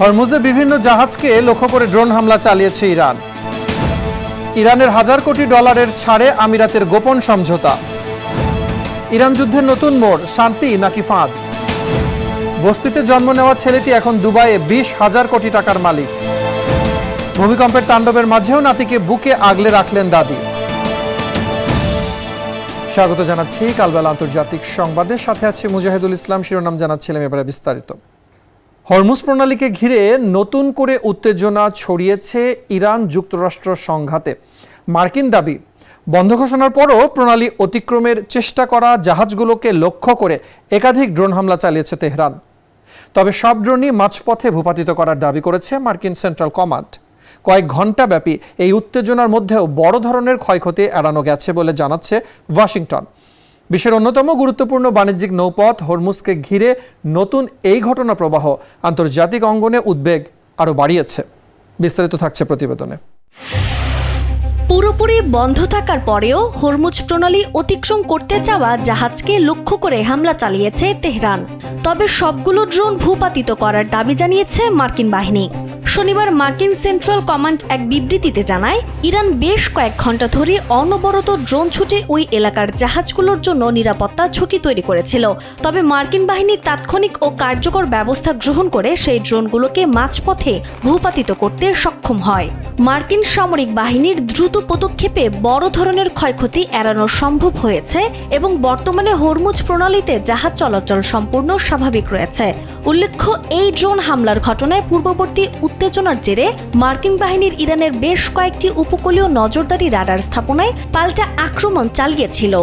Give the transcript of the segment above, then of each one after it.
হরমুজে বিভিন্ন জাহাজকে লক্ষ্য করে ড্রোন হামলা চালিয়েছে ইরান। ইরানের $1,000 কোটি ছাড়ে আমিরাতের গোপন সমঝোতা। ইরান যুদ্ধের নতুন মোড়, শান্তি নাকি ফাঁদ? বস্তিতে জন্ম নেওয়া ছেলেটি এখন দুবাইয়ে 20,000 কোটি টাকার মালিক। ভূমিকম্পের তাণ্ডবের মাঝেও নাতিকে বুকে আগলে রাখলেন দাদি। স্বাগত জানাচ্ছি কালবেলা আন্তর্জাতিক সংবাদে, সাথে আছে মুজাহিদুল ইসলাম। শিরোনাম জানাচ্ছিলাম, এবারে বিস্তারিত। হরমুজ প্রণালীকে ঘিরে নতুন করে উত্তেজনা ছড়িয়েছে ইরান যুক্তরাষ্ট্র সংঘাতে। মার্কিন দাবি, বন্ধ ঘোষণার পরও প্রণালী অতিক্রমের চেষ্টা করা জাহাজগুলোকে লক্ষ্য করে একাধিক ড্রোন হামলা চালিয়েছে তেহরান। তবে সব ড্রোনই মাঝপথে ভূপাতিত করার দাবি করেছে মার্কিন সেন্ট্রাল কমান্ড। কয়েক ঘণ্টা ব্যাপী এই উত্তেজনার মধ্যেও বড় ধরনের ক্ষয়ক্ষতি এড়ানো গেছে বলে জানাচ্ছে ওয়াশিংটন। বিশ্বের অন্যতম গুরুত্বপূর্ণ বাণিজ্যিক নৌপথ হরমুজকে ঘিরে নতুন এই ঘটনা প্রবাহ আন্তর্জাতিক অঙ্গনে উদ্বেগ আরও বাড়িয়েছে। বিস্তারিত থাকছে প্রতিবেদনে। পুরোপুরি বন্ধ থাকার পরেও হরমুজ প্রণালী অতিক্রম করতে চাওয়া জাহাজকে লক্ষ্য করে হামলা চালিয়েছে তেহরান। তবে সবগুলো ড্রোন ভূপাতিত করার দাবি জানিয়েছে মার্কিন বাহিনী। শনিবার মার্কিন সেন্ট্রাল কমান্ড এক বিবৃতিতে জানায়, ইরান বেশ কয়েক ঘণ্টা ধরে অনবরত ড্রোন ছুটে ওই এলাকার জাহাজগুলোর জন্য নিরাপত্তা ঝুঁকি তৈরি করেছিল। তবে মার্কিন বাহিনী তাৎক্ষণিক ও কার্যকর ব্যবস্থা গ্রহণ করে সেই ড্রোনগুলোকে মাঝপথে ভূপাতিত করতে সক্ষম হয়। মার্কিন সামরিক বাহিনীর দ্রুত পদক্ষেপে বড় ধরনের ক্ষয়ক্ষতি এড়ানো সম্ভব হয়েছে এবং বর্তমানে হরমুজ প্রণালীতে জাহাজ চলাচল সম্পূর্ণ স্বাভাবিক রয়েছে। উল্লেখ্য, এই ড্রোন হামলার ঘটনায় পূর্ববর্তী উত্তেজনার জেরে মার্কিন বাহিনীর ইরানের বেশ কয়েকটি উপকূলীয় নজরদারি রাডার স্থাপনায় পাল্টা আক্রমণ চালিয়েছিল।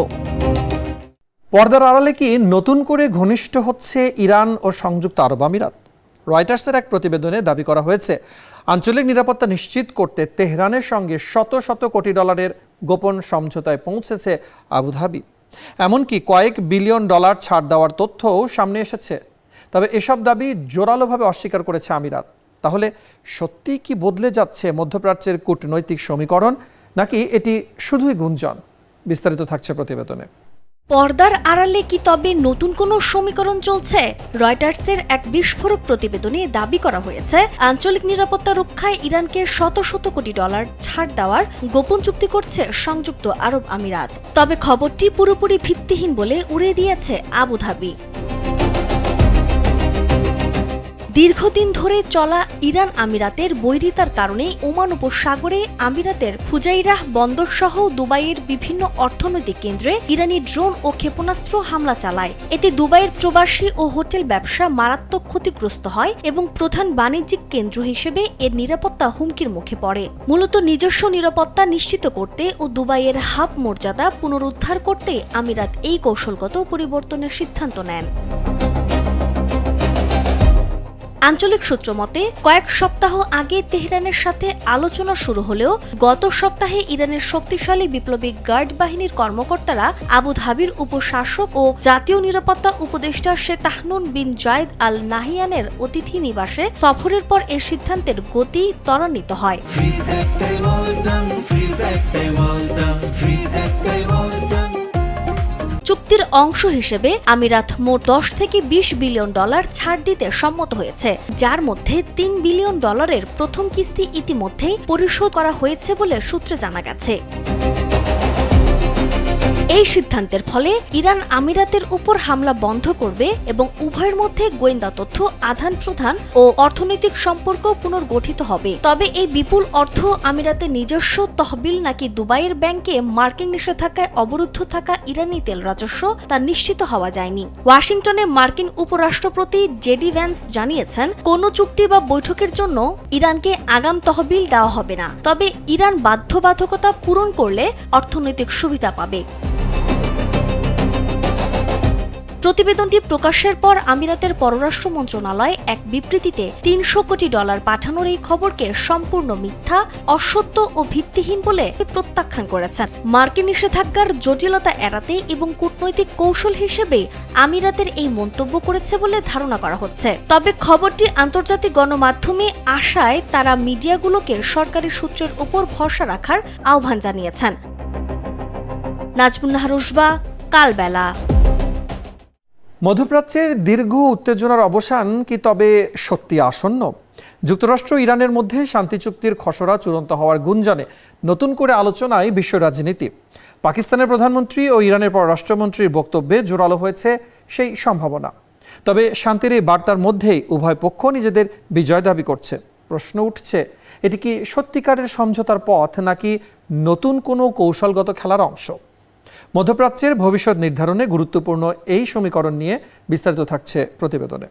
পর্দার আড়ালে কি নতুন করে ঘনিষ্ঠ হচ্ছে ইরান ও সংযুক্ত আরব আমিরাত? রয়টার্সের এক প্রতিবেদনে দাবি করা হয়েছে, আঞ্চলিক নিরাপত্তা নিশ্চিত করতে তেহরানের সঙ্গে শত শত কোটি ডলারের গোপন সমঝোতায় পৌঁছেছে আবুধাবি। এমনকি কয়েক বিলিয়ন ডলার ছাড় দেওয়ার তথ্যও সামনে এসেছে। তবে এসব দাবি জোরালোভাবে অস্বীকার করেছে আমিরাত। তাহলে সত্যিই কি বদলে যাচ্ছে মধ্যপ্রাচ্যের কূটনৈতিক সমীকরণ, নাকি এটি শুধুই গুঞ্জন? বিস্তারিত থাকছে প্রতিবেদনে। পর্দার আড়ালে কি তবে নতুন কোনো সমীকরণ চলছে? রয়টার্সের এক বিস্ফোরক প্রতিবেদনে দাবি করা হয়েছে, আঞ্চলিক নিরাপত্তা রক্ষায় ইরানকে শত শত কোটি ডলার ছাড় দেওয়ার গোপন চুক্তি করছে সংযুক্ত আরব আমিরাত। তবে খবরটি পুরোপুরি ভিত্তিহীন বলে উড়িয়ে দিয়েছে আবুধাবি। দীর্ঘদিন ধরে চলা ইরান আমিরাতের বৈরিতার কারণে ওমান উপসাগরে আমিরাতের ফুজাইরাহ বন্দর সহ দুবাইয়ের বিভিন্ন অর্থনৈতিক কেন্দ্রে ইরানি ড্রোন ও ক্ষেপণাস্ত্র হামলা চালায়। এতে দুবাইয়ের প্রবাসী ও হোটেল ব্যবসা মারাত্মক ক্ষতিগ্রস্ত হয় এবং প্রধান বাণিজ্যিক কেন্দ্র হিসেবে এর নিরাপত্তা হুমকির মুখে পড়ে। মূলত নিজস্ব নিরাপত্তা নিশ্চিত করতে ও দুবাইয়ের হাব মর্যাদা পুনরুদ্ধার করতে আমিরাত এই কৌশলগত পরিবর্তনের সিদ্ধান্ত নেন। আঞ্চলিক সূত্র মতে, কয়েক সপ্তাহ আগে তেহরানের সাথে আলোচনা শুরু হলেও গত সপ্তাহে ইরানের শক্তিশালী বিপ্লবী গার্ড বাহিনীর কর্মকর্তারা আবুধাবির উপশাসক ও জাতীয় নিরাপত্তা উপদেষ্টা শেখ তাহনুন বিন জায়েদ আল নাহিয়ানের অতিথি নিবাসে সফরের পর এর সিদ্ধান্তের গতি ত্বরান্বিত হয়। চুক্তির অংশ হিসেবে আমিরাত মোট 10 থেকে 20 বিলিয়ন ডলার ছাড় দিতে সম্মত হয়েছে, যার মধ্যে 3 বিলিয়ন ডলারের প্রথম কিস্তি ইতিমধ্যেই পরিশোধ করা হয়েছে বলে সূত্রে জানা গেছে। এই সিদ্ধান্তের ফলে ইরান আমিরাতের উপর হামলা বন্ধ করবে এবং উভয়ের মধ্যে গোয়েন্দা তথ্য আদান প্রদান ও অর্থনৈতিক সম্পর্ক পুনর্গঠিত হবে। তবে এই বিপুল অর্থ আমিরাতের নিজস্ব তহবিল নাকি দুবাইয়ের ব্যাংকে মার্কিন নিষেধাজ্ঞায় অবরুদ্ধ থাকা ইরানি তেল রাজস্ব তা নিশ্চিত হওয়া যায়নি। ওয়াশিংটনে মার্কিন উপরাষ্ট্রপতি জেডি ভ্যান্স জানিয়েছেন, কোনো চুক্তি বা বৈঠকের জন্য ইরানকে আগাম তহবিল দেওয়া হবে না, তবে ইরান বাধ্যবাধকতা পূরণ করলে অর্থনৈতিক সুবিধা পাবে। প্রতিবেদনটি প্রকাশের পর আমিরাতের পররাষ্ট্র মন্ত্রণালয় এক বিবৃতিতে 300 কোটি ডলার পাঠানোর এই খবরকে সম্পূর্ণ মিথ্যা, অসত্য ও ভিত্তিহীন বলে প্রত্যাখ্যান করেছেন। মার্কিন নিষেধাজ্ঞার জটিলতা এড়াতে এবং কূটনৈতিক কৌশল হিসেবে আমিরাতের এই মন্তব্য করেছে বলে ধারণা করা হচ্ছে। তবে খবরটি আন্তর্জাতিক গণমাধ্যমে আসায় তারা মিডিয়াগুলোকে সরকারি সূত্রের উপর ভরসা রাখার আহ্বান জানিয়েছেন। নাজমুন নাহার, কালবেলা। মধ্যপ্রাচ্যের দীর্ঘ উত্তেজনার অবসান কি তবে সত্যি আসন্ন? যুক্তরাষ্ট্র ইরানের মধ্যে শান্তি চুক্তির খসড়া চূড়ান্ত হওয়ার গুঞ্জনে নতুন করে আলোচনায় বিশ্ব রাজনীতি। পাকিস্তানের প্রধানমন্ত্রী ও ইরানের পররাষ্ট্রমন্ত্রীর বক্তব্যে জোরালো হয়েছে সেই সম্ভাবনা। তবে শান্তির এই বার্তার মধ্যেই উভয় পক্ষ নিজেদের বিজয় দাবি করছে। প্রশ্ন উঠছে, এটি কি সত্যিকারের সমঝোতার পথ নাকি নতুন কোনো কৌশলগত খেলার অংশ? মধ্যপ্রাচ্যের ভবিষ্যৎ নির্ধারণে গুরুত্বপূর্ণ এই সমীকরণ নিয়ে বিস্তারিত থাকছে প্রতিবেদনে।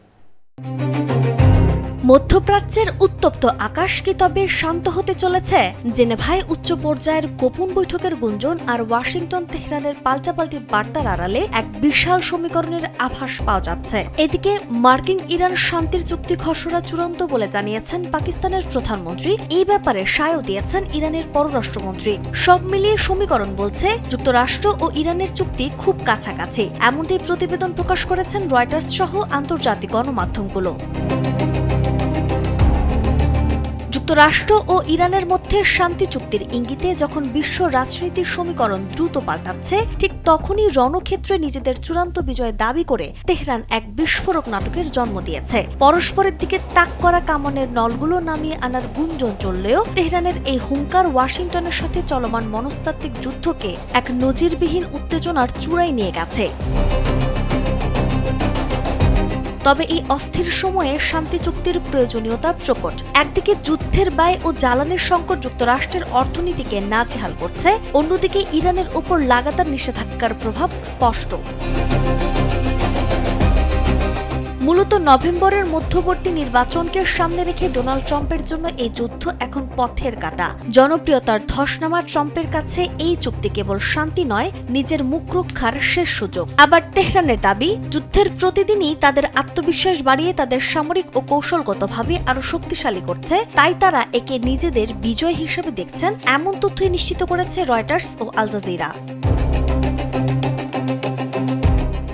মধ্যপ্রাচ্যের উত্তপ্ত আকাশ কি তবে শান্ত হতে চলেছে? জেনেভায় উচ্চ পর্যায়ের গোপন বৈঠকের গুঞ্জন আর ওয়াশিংটন তেহরানের পাল্টাপাল্টি বার্তার আড়ালে এক বিশাল সমীকরণের আভাস পাওয়া যাচ্ছে। এদিকে মার্কিন ইরান শান্তির চুক্তি খসড়া চূড়ান্ত বলে জানিয়েছেন পাকিস্তানের প্রধানমন্ত্রী। এই ব্যাপারে সায়ও দিয়েছেন ইরানের পররাষ্ট্রমন্ত্রী। সব মিলিয়ে সমীকরণ বলছে যুক্তরাষ্ট্র ও ইরানের চুক্তি খুব কাছাকাছি। এমনটাই প্রতিবেদন প্রকাশ করেছেন রয়টার্স সহ আন্তর্জাতিক গণমাধ্যমগুলো। যুক্তরাষ্ট্র ও ইরানের মধ্যে শান্তি চুক্তির ইঙ্গিতে যখন বিশ্ব রাজনীতির সমীকরণ দ্রুত পাল্টাচ্ছে, ঠিক তখনই রণক্ষেত্রে নিজেদের চূড়ান্ত বিজয় দাবি করে তেহরান এক বিস্ফোরক নাটকের জন্ম দিয়েছে। পরস্পরের দিকে তাক করা কামানের নলগুলো নামিয়ে আনার গুঞ্জন চললেও তেহরানের এই হুঙ্কার ওয়াশিংটনের সাথে চলমান মনস্তাত্ত্বিক যুদ্ধকে এক নজিরবিহীন উত্তেজনার চূড়ায় নিয়ে গেছে। তবে এই অস্থির সময়ে শান্তি চুক্তির প্রয়োজনীয়তা প্রকট। একদিকে যুদ্ধের ব্যয় ও জ্বালানির সংকট যুক্তরাষ্ট্রের অর্থনীতিকে নাজেহাল করছে, অন্যদিকে ইরানের ওপর লাগাতার নিষেধাজ্ঞার প্রভাব স্পষ্ট। মূলত নভেম্বরের মধ্যবর্তী নির্বাচনকে সামনে রেখে ডোনাল্ড ট্রাম্পের জন্য এই যুদ্ধ এখন পথের কাঁটা। জনপ্রিয়তার ধস নামা ট্রাম্পের কাছে এই চুক্তি কেবল শান্তি নয়, নিজের মুখ রক্ষার শেষ সুযোগ। আবার তেহরানের দাবি, যুদ্ধের প্রতিদিনই তাদের আত্মবিশ্বাস বাড়িয়ে তাদের সামরিক ও কৌশলগতভাবে আরো শক্তিশালী করছে, তাই তারা একে নিজেদের বিজয় হিসেবে দেখছেন। এমন তথ্যই নিশ্চিত করেছে রয়টার্স ও আল জাজিরা।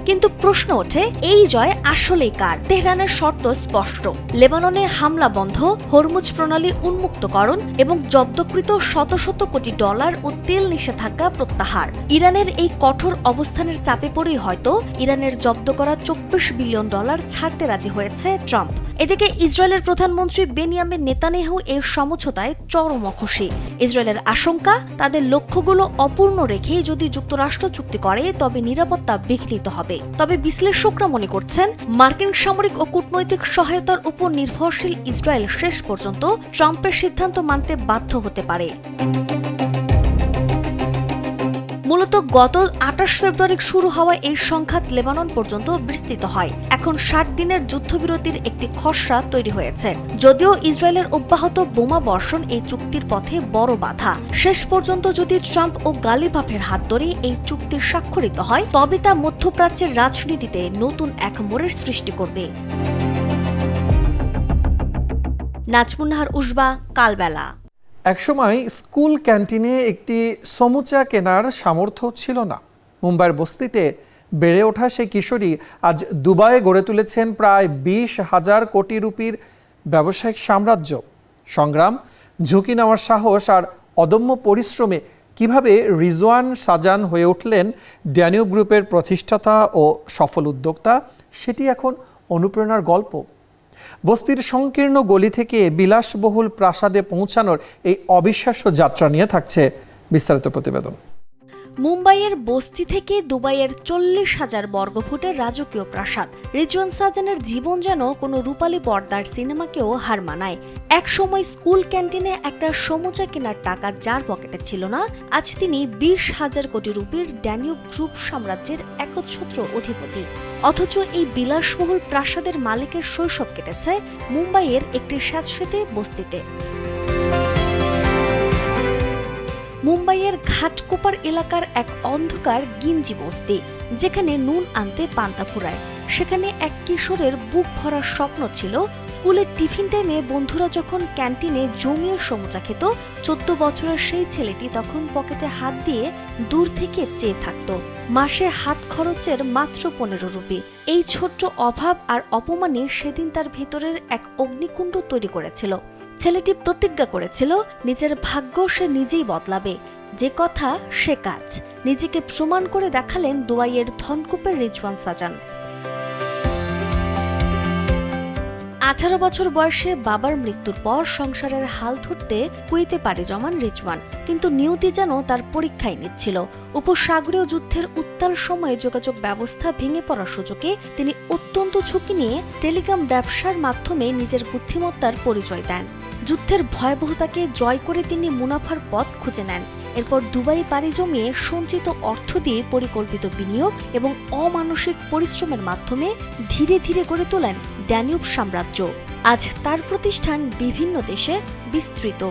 কিন্তু প্রশ্ন ওঠে, এই জয় আসলেই কার? তেহরানের শর্ত স্পষ্ট: লেবাননে হামলা বন্ধ, হরমুজ প্রণালী উন্মুক্তকরণ এবং জব্দকৃত শত শত কোটি ডলার ও তেল নিষেধাজ্ঞা প্রত্যাহার। ইরানের এই কঠোর অবস্থানের চাপে পড়েই হয়তো ইরানের জব্দ করা $24 বিলিয়ন ছাড়তে রাজি হয়েছে ট্রাম্প। এদিকে ইসরায়েলের প্রধানমন্ত্রী বেনিয়ামিন নেতানিয়াহু এর সমঝোতায় চরম খুশি। ইসরায়েলের আশঙ্কা, তাদের লক্ষ্যগুলো অপূর্ণ রেখেই যদি যুক্তরাষ্ট্র চুক্তি করে তবে নিরাপত্তা বিঘ্নিত হবে। তবে বিশ্লেষকরা মনে করছেন, মার্কিন সামরিক ও কূটনৈতিক সহায়তার উপর নির্ভরশীল ইসরায়েল শেষ পর্যন্ত ট্রাম্পের সিদ্ধান্ত মানতে বাধ্য হতে পারে। মূলত গত 28 ফেব্রুয়ারি শুরু হওয়া এই সংঘাত লেবানন পর্যন্ত বিস্তৃত হয়। এখন 60 দিনের যুদ্ধবিরতির একটি খসড়া তৈরি হয়েছে। যদিও ইসরায়েলের অব্যাহত বোমা বর্ষণ এই চুক্তির পথে বড় বাধা। শেষ পর্যন্ত যদি ট্রাম্প ও গালিভাফের হাত ধরে এই চুক্তি স্বাক্ষরিত হয়, তবে তা মধ্যপ্রাচ্যের রাজনীতিতে নতুন এক মোড়ের সৃষ্টি করবে। নাজমুন নাহার, উসবা, কালবেলা। একসময় স্কুল ক্যান্টিনে একটি সমুচা কেনার সামর্থ্য ছিল না। মুম্বাইয়ের বস্তিতে বেড়ে ওঠা সেই কিশোরী আজ দুবাইয়ে গড়ে তুলেছেন প্রায় 20,000 কোটি রুপির ব্যবসায়িক সাম্রাজ্য। সংগ্রাম, ঝুঁকি নেওয়ার সাহস আর অদম্য পরিশ্রমে কিভাবে রিজওয়ান সাজান হয়ে উঠলেন ড্যানিউব গ্রুপের প্রতিষ্ঠাতা ও সফল উদ্যোক্তা, সেটি এখন অনুপ্রেরণার গল্প। বস্তির সংকীর্ণ গলি থেকে বিলাসবহুল প্রাসাদে পৌঁছানোর এই অবিশ্বাস্য যাত্রা নিয়ে থাকছে বিস্তারিত প্রতিবেদন। মুম্বাইয়ের বস্তি থেকে দুবাইয়ের 40,000 বর্গফুটের রাজকীয় প্রাসাদ। রিজওয়ান সাজানের জীবন যেন কোনো রূপালী পর্দার সিনেমাকেও হার মানায়। এক সময় স্কুল ক্যান্টিনে একটা সমুচা কেনার টাকা যার পকেটে ছিল না, আজ তিনি 20,000 কোটি রুপির ড্যানিউব গ্রুপ সাম্রাজ্যের একচ্ছত্র অধিপতি। অথচ এই বিলাসবহুল প্রাসাদের মালিকের শৈশব কেটেছে মুম্বাইয়ের একটি স্যাঁতসেঁতে বস্তিতে। মুম্বাইয়ের ঘাটকোপার এলাকার এক অন্ধকার গিঞ্জি বস্তি, যেখানে নুন আনতে পান্তা ফুরায়। সেখানে এক কিশোরের বুক ভরার স্বপ্ন ছিল, স্কুলের টিফিন টাইমে বন্ধুরা যখন ক্যান্টিনে জমিয়ে সমুচা খেত, 14 বছরের সেই ছেলেটি তখন পকেটে হাত দিয়ে দূর থেকে চেয়ে থাকত। মাসে হাত খরচের মাত্র 15 রুপি। এই ছোট্ট অভাব আর অপমানে সেদিন তার ভেতরের এক অগ্নিকুণ্ড তৈরি করেছিল। ছেলেটি প্রতিজ্ঞা করেছিল, নিজের ভাগ্য সে নিজেই বদলাবে। যে কথা সে কাজ। নিজেকে প্রমাণ করে দেখালেন দুবাইয়ের ধনকুপের রিজওয়ান সাজান। 18 বছর বয়সে বাবার মৃত্যুর পর সংসারের হাল ধরতে কুয়েতে পাড়ি জমান রিজওয়ান, কিন্তু নিয়তি যেন তার পরীক্ষায় নিচ্ছিল। উপসাগরীয় যুদ্ধের উত্তাল সময়ে যোগাযোগ ব্যবস্থা ভেঙে পড়ার সুযোগে তিনি অত্যন্ত ঝুঁকি নিয়ে টেলিকম ব্যবসার মাধ্যমে নিজের বুদ্ধিমত্তার পরিচয় দেন। যুদ্ধের ভয়াবহতাকে জয় করে তিনি মুনাফার পথ খুঁজে নেন। এরপর দুবাই পাড়ি জমিয়ে সঞ্চিত অর্থ দিয়ে পরিকল্পিত বিনিয়োগ এবং অমানসিক পরিশ্রমের মাধ্যমে ধীরে ধীরে গড়ে তোলেন ড্যানিউব সাম্রাজ্য। আজ তার প্রতিষ্ঠান বিভিন্ন দেশে বিস্তৃত।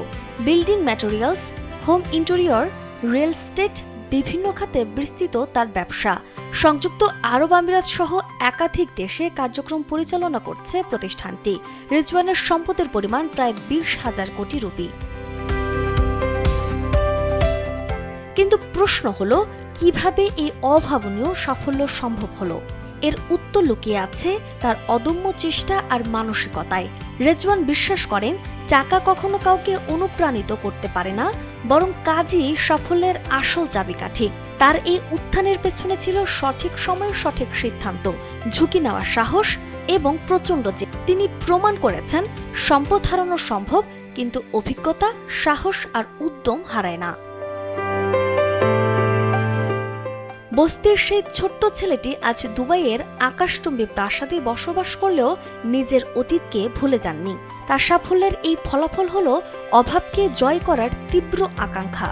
Building materials, home interior, real estate, বিভিন্ন খাতে বিস্তৃত তার ব্যবসা। সংযুক্ত আরব আমিরাত সহ একাধিক দেশে কার্যক্রম পরিচালনা করছে প্রতিষ্ঠানটি। রিজওয়ানের সম্পদের পরিমাণ প্রায় 20,000 কোটি রুপি। কিন্তু প্রশ্ন হলো, কিভাবে এই অভাবনীয় সাফল্য সম্ভব হলো? এর উত্তর লুকিয়ে আছে তার অদম্য চেষ্টা আর মানসিকতায়। রিজওয়ান বিশ্বাস করেন, টাকা কখনো কাউকে অনুপ্রাণিত করতে পারে না, বরং কাজই সাফল্যের আসল চাবিকাঠি। তার এই উত্থানের পেছনে ছিল সঠিক সময়ে সঠিক সিদ্ধান্ত, ঝুঁকি নেওয়ার সাহস এবং প্রচণ্ড জেদ। তিনি প্রমাণ করেছেন সম্পদ হারানো সম্ভব, কিন্তু অভিজ্ঞতা, সাহস আর উদ্যম হারায় না। বস্তির সেই ছোট্ট ছেলেটি আজ দুবাইয়ের আকাশচুম্বী প্রাসাদে বসবাস করলেও নিজের অতীতকে ভুলে যাননি। তার সাফল্যের এই ফলাফল হলো অভাবকে জয় করার তীব্র আকাঙ্ক্ষা।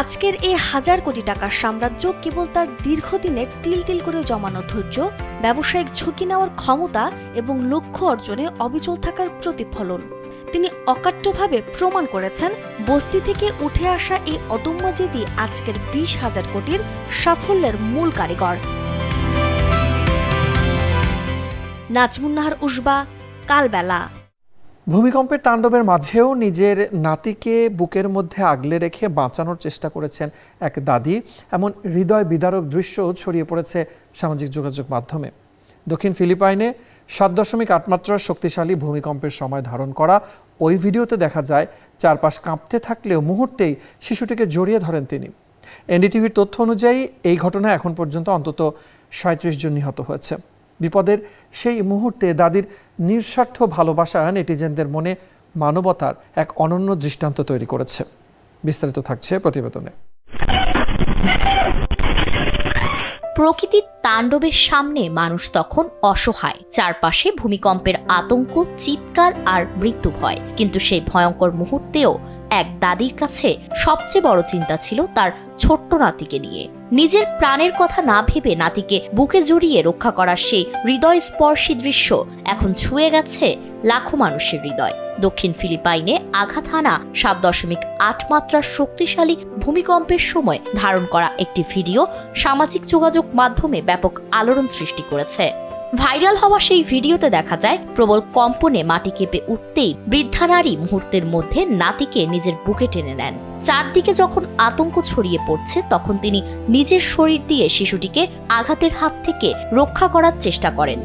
আজকের এই 1000 কোটি টাকার সাম্রাজ্য কেবল তার দীর্ঘদিনের তিল তিল করে জমানো ধৈর্য, ব্যবসায়িক ঝুঁকি নেওয়ার ক্ষমতা এবং লক্ষ্য অর্জনে অবিচল থাকার প্রতিফলন। তিনি অকাট্যভাবে প্রমাণ করেছেন, বস্তি থেকে উঠে আসা এই অদম্য জেদি আজকের 20,000 কোটির সাফল্যের মূল কারিগর। নাজমুন নাহার উসবা, কালবেলা। ভূমিকম্পের তাণ্ডবের মাঝেও নিজের নাতিকে বুকের মধ্যে আগলে রেখে বাঁচানোর চেষ্টা করেছেন এক দাদি। এমন হৃদয় বিদারক দৃশ্য ছড়িয়ে পড়েছে সামাজিক যোগাযোগ মাধ্যমে। দক্ষিণ ফিলিপাইনে 7.8 মাত্রার শক্তিশালী ভূমিকম্পের সময় ধারণ করা ওই ভিডিওতে দেখা যায় চারপাশ কাঁপতে থাকলেও মুহূর্তেই শিশুটিকে জড়িয়ে ধরেন তিনি। এনডিটিভির তথ্য অনুযায়ী এই ঘটনায় এখন পর্যন্ত অন্তত 37 জন নিহত হয়েছে। বিপদের সেই মুহূর্তে দাদির নিঃস্বার্থ ভালোবাসা নেটিজেনদের মনে মানবতার এক অনন্য দৃষ্টান্ত তৈরি করেছে। বিস্তারিত থাকছে প্রতিবেদনে। প্রকৃতির তাণ্ডবের সামনে মানুষ তখন অসহায়। চারপাশে ভূমিকম্পের আতঙ্ক, চিৎকার আর মৃত্যু ভয়। কিন্তু সেই ভয়ঙ্কর মুহূর্তেও এক দাদির কাছে সবচেয়ে বড় চিন্তা ছিল তার ছোট্ট নাতিকে নিয়ে। নিজের প্রাণের কথা না ভেবে নাতিকে বুকে জড়িয়ে রক্ষা করার সেই হৃদয়স্পর্শী দৃশ্য এখন ছুঁয়ে গেছে লাখো মানুষের হৃদয়। দক্ষিণ ফিলিপাইনে আঘাত হানা 7.8 মাত্রার শক্তিশালী ভূমিকম্পের সময় ধারণ করা একটি ভিডিও সামাজিক যোগাযোগ মাধ্যমে ব্যাপক আলোড়ন সৃষ্টি করেছে। ভাইরাল হওয়া সেই ভিডিওতে দেখা যায় প্রবল কম্পনে মাটি কেঁপে উঠতেই বৃদ্ধা নারী মুহূর্তের মধ্যে নাতিকে নিজের বুকে টেনে নেন। চারদিকে যখন আতঙ্ক ছড়িয়ে পড়ছে, তখন তিনি নিজের শরীর দিয়ে শিশুটিকে আঘাতের হাত থেকে রক্ষা করার চেষ্টা করেন।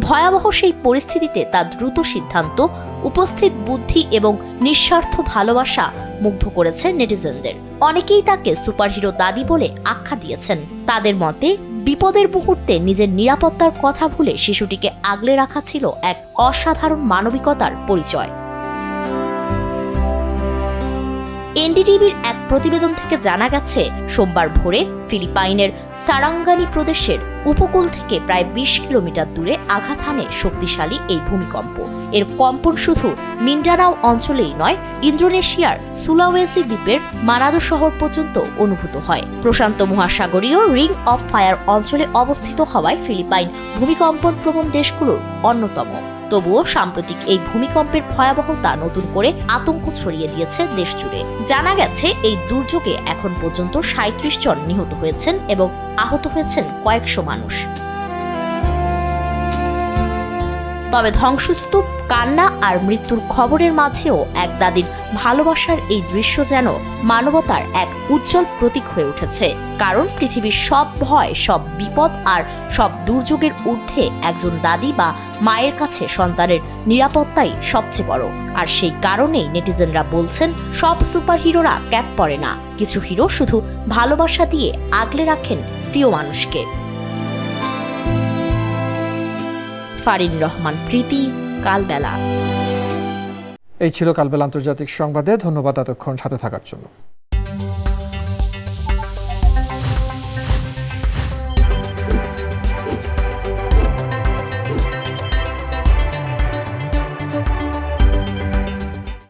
ভয়াবহ সেই পরিস্থিতিতে তার দ্রুত সিদ্ধান্ত, উপস্থিত বুদ্ধি এবং নিঃস্বার্থ ভালোবাসা মুগ্ধ করেছে নেটিজেনদের। অনেকেই তাকে সুপারহিরো দাদি বলে আখ্যা দিয়েছেন। তাদের মতে, বিপদের মুহূর্তে নিজের নিরাপত্তার কথা ভুলে শিশুটিকে আগলে রাখা ছিল এক অসাধারণ মানবিকতার পরিচয়। এনডিটিভির এক প্রতিবেদন থেকে জানা গেছে, সোমবার ভোরে ফিলিপাইনের সারাঙ্গানি প্রদেশের উপকূল থেকে প্রায় 20 কিলোমিটার দূরে আঘাত হানে শক্তিশালী এই ভূমিকম্প। এর কম্পন শুধু মিন্ডানাও অঞ্চলেই নয়, ইন্দোনেশিয়ার সুলাওয়েসি দ্বীপের মানাদো শহর পর্যন্ত অনুভূত হয়। প্রশান্ত মহাসাগরীয় রিং অফ ফায়ার অঞ্চলে অবস্থিত হওয়ায় ফিলিপাইন ভূমিকম্পন প্রবণ দেশগুলোর অন্যতম। তবুও সাম্প্রতিক এই ভূমিকম্পের ভয়াবহতা নতুন করে আতঙ্ক ছড়িয়ে দিয়েছে দেশ জুড়ে। জানা গেছে, এই দুর্যোগে এখন পর্যন্ত 37 জন নিহত হয়েছেন এবং আহত হয়েছেন কয়েকশো মানুষ। তবে ধ্বংসস্তূপ, কান্না আর মৃত্যুর খবরের মাঝেও এক দাদির ভালোবাসার এই দৃশ্য যেন মানবতার এক উজ্জ্বল প্রতীক হয়ে উঠেছে। কারণ পৃথিবীর সব ভয়, সব বিপদ আর সব দুর্যোগের ঊর্ধ্বে একজন দাদি বা মায়ের কাছে সন্তানের নিরাপত্তাই সবচেয়ে বড়। আর সেই কারণেই নেটিজেনরা বলছেন, সব সুপারহিরোরা ক্যাপ পরে না, কিছু হিরো শুধু ভালোবাসা দিয়ে আগলে রাখেন প্রিয় মানুষকে। ফারিন রহমান প্রীতি, কালবেলা। এই ছিল কালবেলা আন্তর্জাতিক সংবাদে। ধন্যবাদ এতক্ষণ সাথে থাকার জন্য।